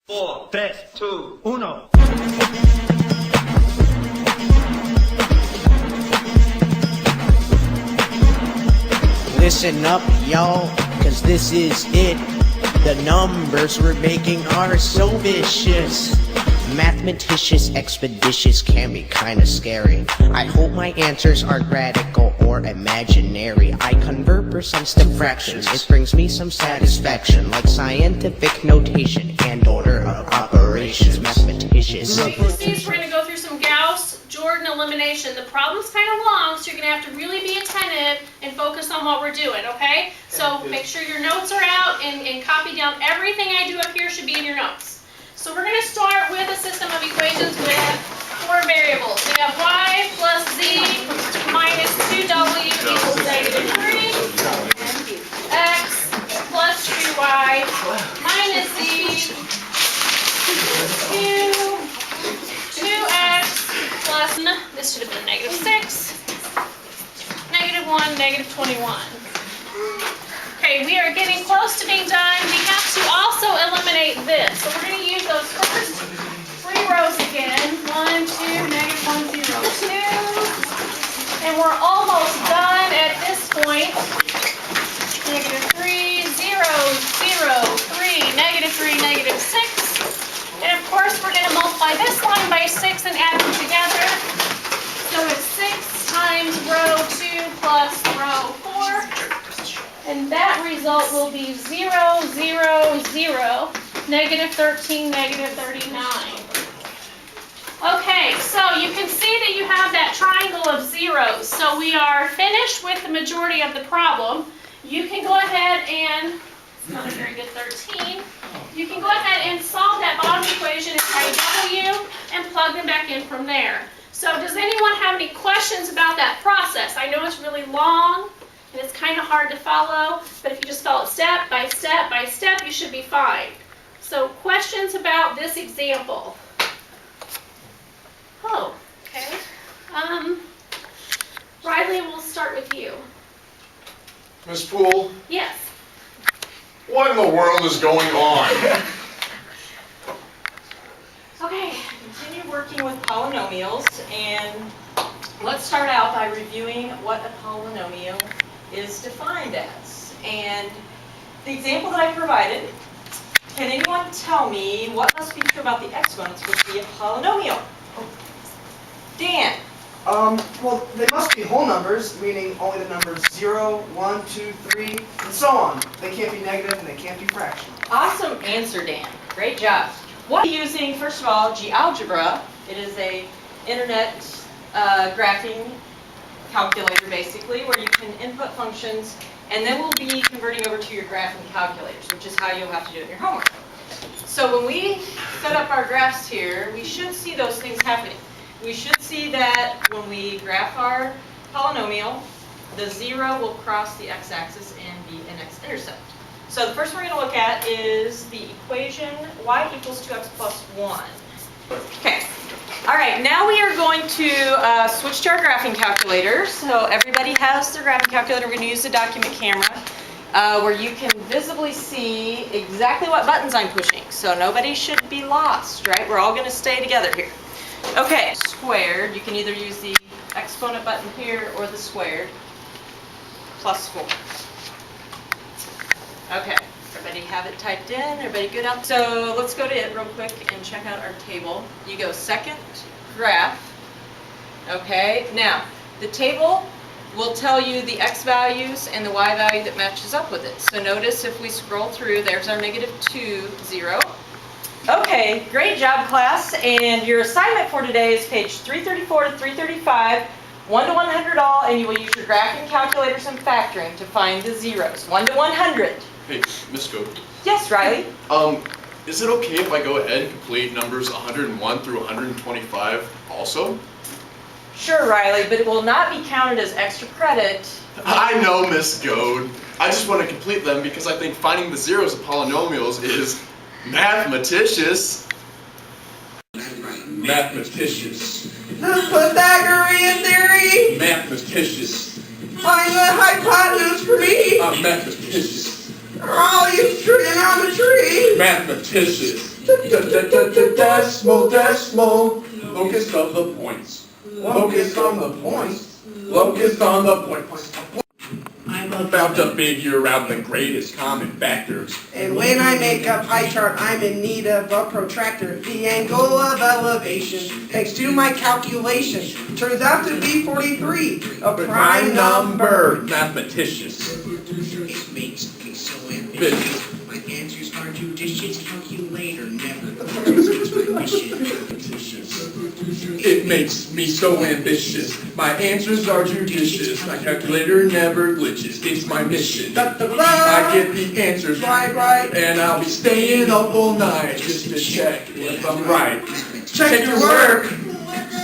4, 3, 2, 1. Listen up, y'all, cause this is it. The numbers we're making are so vicious. Mathematicious, expeditious can be kinda scary. I hope my answers are radical or imaginary. I convert percents to fractions. It brings me some satisfaction, like scientific notation and order of operations. Mathematicious. So you can see we're going to go through some Gauss-Jordan elimination. The problem's kind of long, so you're going to have to really be attentive and focus on what we're doing, okay? So make sure your notes are out and copy down everything I do up here should be in your notes. So we're going to start with a system of equations with 4 variables. We have y plus z minus 2w equals negative 3. X plus 2y minus z 2x plus, this should have been negative 6, negative 1, negative 21. Okay, we are getting close to being done. We have to also eliminate this. So we're going to use those first 3 rows again. 1, 2, negative 1, 0, 2. And we're almost done at this point. Negative 3, 0, 0, 3, negative 3, negative 6. And of course, we're going to multiply this line by 6 and add them together. So it's 6 times row 2 plus row 4. And that result will be 0, 0, 0, negative 13, negative 39. Okay, so you can see that you have that triangle of zeros. So we are finished with the majority of the problem. You can go ahead and, it's not a very good 13. You can go ahead and solve that bottom equation and try W and plug them back in from there. So does anyone have any questions about that process? I know it's really long and it's kind of hard to follow, but if you just follow it step by step by step, you should be fine. So questions about this example? Oh, okay. Riley, we'll start with you. Miss Poole, Yes. what in the world is going on? Okay. Continue working with polynomials, and let's start out by reviewing what a polynomial is defined as. And the example that I provided, can anyone tell me what must be true about the exponents which be a polynomial? Dan. Well, they must be whole numbers, meaning only the numbers 0, 1, 2, 3, and so on. They can't be negative and they can't be fractional. Awesome answer, Dan. Great job. What are you using, first of all, GeoGebra. It is a internet graphing calculator, basically, where you can input functions, and then we'll be converting over to your graphing calculators, which is how you'll have to do it in your homework. So when we set up our graphs here, we should see those things happening. We should see that when we graph our polynomial, the 0 will cross the x-axis and be an x-intercept. So the first one we're going to look at is the equation y equals 2x plus 1. Okay. All right, now we are going to switch to our graphing calculator. So everybody has their graphing calculator. We're going to use the document camera where you can visibly see exactly what buttons I'm pushing. So nobody should be lost, right? We're all going to stay together here. Okay, squared, you can either use the exponent button here or the squared, plus 4. Okay, everybody have it typed in? Everybody good out? So let's go to it real quick and check out our table. You go second graph. Okay, now the table will tell you the x values and the y value that matches up with it. So notice if we scroll through, there's our negative 2, 0. Okay, great job, class. And your assignment for today is page 334 to 335, 1 to 100 all, and you will use your graphing calculators and factoring to find the zeros. 1 to 100. Hey, Miss Goat. Yes, Riley? Is it okay if I go ahead and complete numbers 101 through 125 also? Sure, Riley, but it will not be counted as extra credit. I know, Miss Goat. I just want to complete them because I think finding the zeros of polynomials is mathematicious. Mathematicious. The Pythagorean theory! Mathematicious. Find the hypotenuse for me! Mathematicious. Oh, you trigonometry! Mathematicians. Decimal, decimal. Locus of the points. Locus on the points. Locus on the point. I'm about to figure out the greatest common factors. And when I make a pie chart, I'm in need of a protractor. The angle of elevation, thanks to my calculation, turns out to be 43, a prime number. Mathematicians. It makes me so ambitious. My answers are judicious. Calculator never glitches. It's my mission. It makes me so ambitious. My answers are judicious. My calculator never glitches. It's my mission. I get the answers Right. and I'll be staying up all night just to check if I'm right. Check your work.